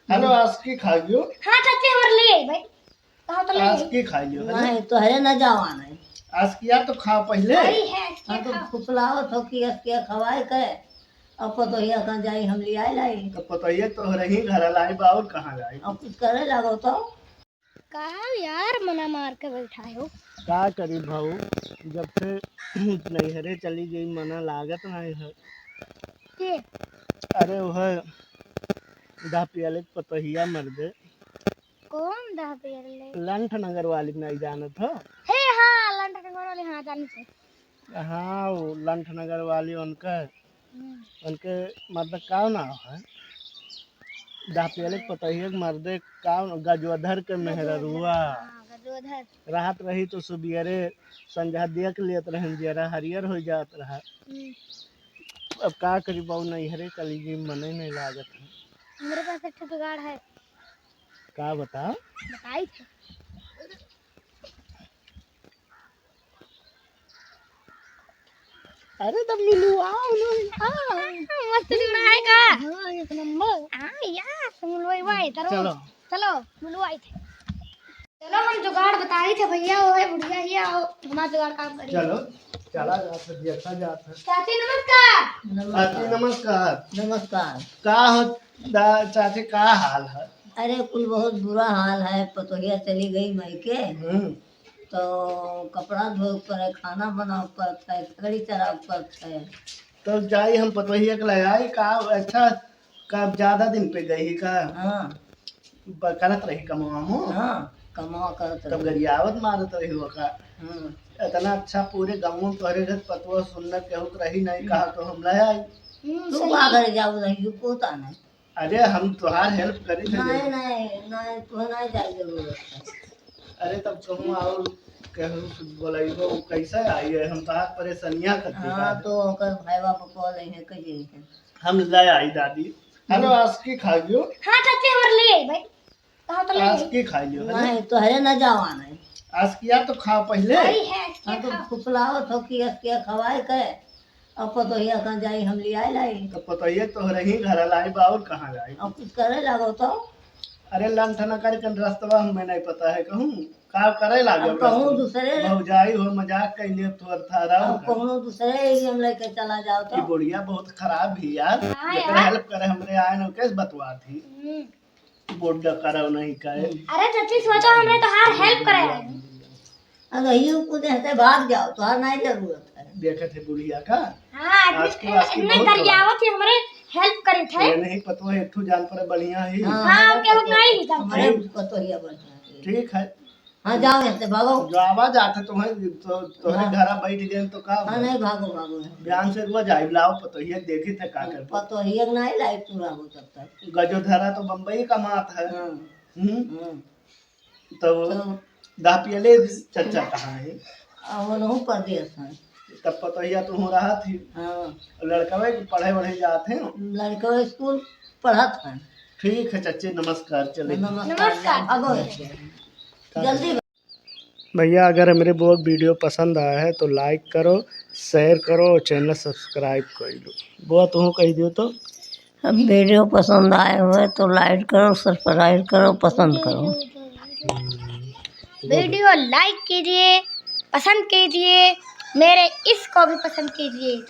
Hello आज की खाई लियो। हाँ चाची हमर ले आई भाई कहाँ तो ले आज आई की खाई लियो नहीं तो है न जावान है। आज किया तो खा पहले। आई है हाँ क्या तो खा फुसलाओ तो किया खवाए के अब तो हिया कहाँ जाई हम लिया लाई तो पतइये तो रही घर लाई बाउर कहाँ लाई। अब कुछ करे लगो तो कहा यार मना मार के बैठा हो का करी भाऊ जब से नैहरे चली गई मना लागत नहीं है। के अरे वह दा पियाले पतहिया मर दे कौन दा पे ले लंठ नगर वाली नहीं जानत हो। हे हाँ लंडन के वाले हाँ जानी से हाँ वो लंठ नगर वाली उनके मतलब का ना है दा पियाले पतहिया मर दे का गजवधर के मेहररुआ गजोधर राहत रही तो सुबियरे संझा देख लेत रहन जरा हरियर हो जात रहा। अब का करी बाऊ नैहरे चली गई मने नहीं लागत है। मेरे पास एक जुगाड़ है का बताओ बताई थे अरे तब मिलवाओ मस्त जुगाड़ है का हाँ एक नंबर हाँ यार मिलवाई वाई चलो चलो मिलवाई थे चलो हम जुगाड़ बताई थे भैया वो है बुढ़िया ही आओ हमारा जुगाड़ काम करिए चलो चला जाता देखा जाता। चाची नमस्कार चाची नमस्कार। नमस्कार। का हो चाची का हाल है। अरे कुल बहुत बुरा हाल है पतोहिया चली गई मायके तो कपड़ा धो पर खाना बना पड़ता है खड़ी चरा पड़ता है तो जाई हम पतोहिया के लगाई का अच्छा का ज्यादा दिन पे गई का हाँ करत रही कमामो हाँ कमा करत तब गरियावत मारत रही हो का हाँ इतना अच्छा पूरे गाँव में तोहरे घर पतवा सुंदर केहू रही नहीं कहा तो हम ले आई। तू का करे जाऊ रही पोता नहीं अरे हम तुहार हेल्प करी थे। नहीं नहीं नहीं तू नहीं जाए जरूरत है। अरे तब कहूँ और कहूँ बोलाइबो कैसे आई है हम तहार परेशानियां करते हाँ तो ओकर भाई बाप को ले है कहीं हम ले आई दादी। हेलो आज की खाई लियो। हाँ चाची हमर ले आई भाई कहाँ तो ले आज आई की खाई लियो नहीं तो है न जावान है। आज किया तो खा पहले। आई है हाँ क्या तो खा फुसलाओ तो किया खवाए के अब तो हिया कहाँ जाई हम लिया लाई तो पतइये तो रही घर लाई बाउर कहाँ लाई। अब कुछ करे लगो तो अरे लंठना करके रास्ता हमें नहीं पता है कहूँ का करे लागे अब कहूँ दूसरे भौजाई हो मजाक कैले थोड़ा थारा अब कहूँ दूसरे एरिया लेके चला जाओ ये तो बुढ़िया बहुत खराब भी यार हाँ लेकिन यार। हेल्प करे हमरे आए न कैसे बतवा थी बोर्ड करो नहीं कहे। अरे चाची सोचो हमने तो हार हेल्प करे आए हैं। अगर यू को देते भाग जाओ तो नहीं जरूरत है। देखे थे बुढ़िया का हाँ आज की बात की इतने बहुत गरियावत ही हमारे हेल्प करे थे ये नहीं पता है एक ठो जान पर बढ़िया ही। हाँ क्या नहीं जानते हमारे पतोहिया बढ़िया ठीक है हाँ जाओ यहाँ से भागो जो आवाज आते तुम्हें तो तोहरे घर बैठ गए तो का हाँ नहीं भागो भागो ध्यान से रुआ जाए लाओ पतोहिया देखी थे का कर पतोहिया नहीं लाई पूरा हो सकता है। गजोधरा तो बम्बई का मात है। हाँ हम्म, हाँ तो तो दापियले चचा कहाँ है वो नहीं परदेश है। तब पतोहिया तो हो रहा थी हाँ लड़का पढ़े बढ़े जाते हैं। लड़के स्कूल पढ़त है। ठीक है चच्चे नमस्कार चले। नमस्कार भागो जल्दी भैया अगर मेरे बहुत वीडियो पसंद आया है तो लाइक करो शेयर करो और चैनल सब्सक्राइब कर लो। बहुत तुम कह दियो तो अब वीडियो पसंद आए हुए तो लाइक करो सब्सक्राइब करो पसंद करो। वीडियो लाइक कीजिए पसंद कीजिए मेरे इसको भी पसंद कीजिए।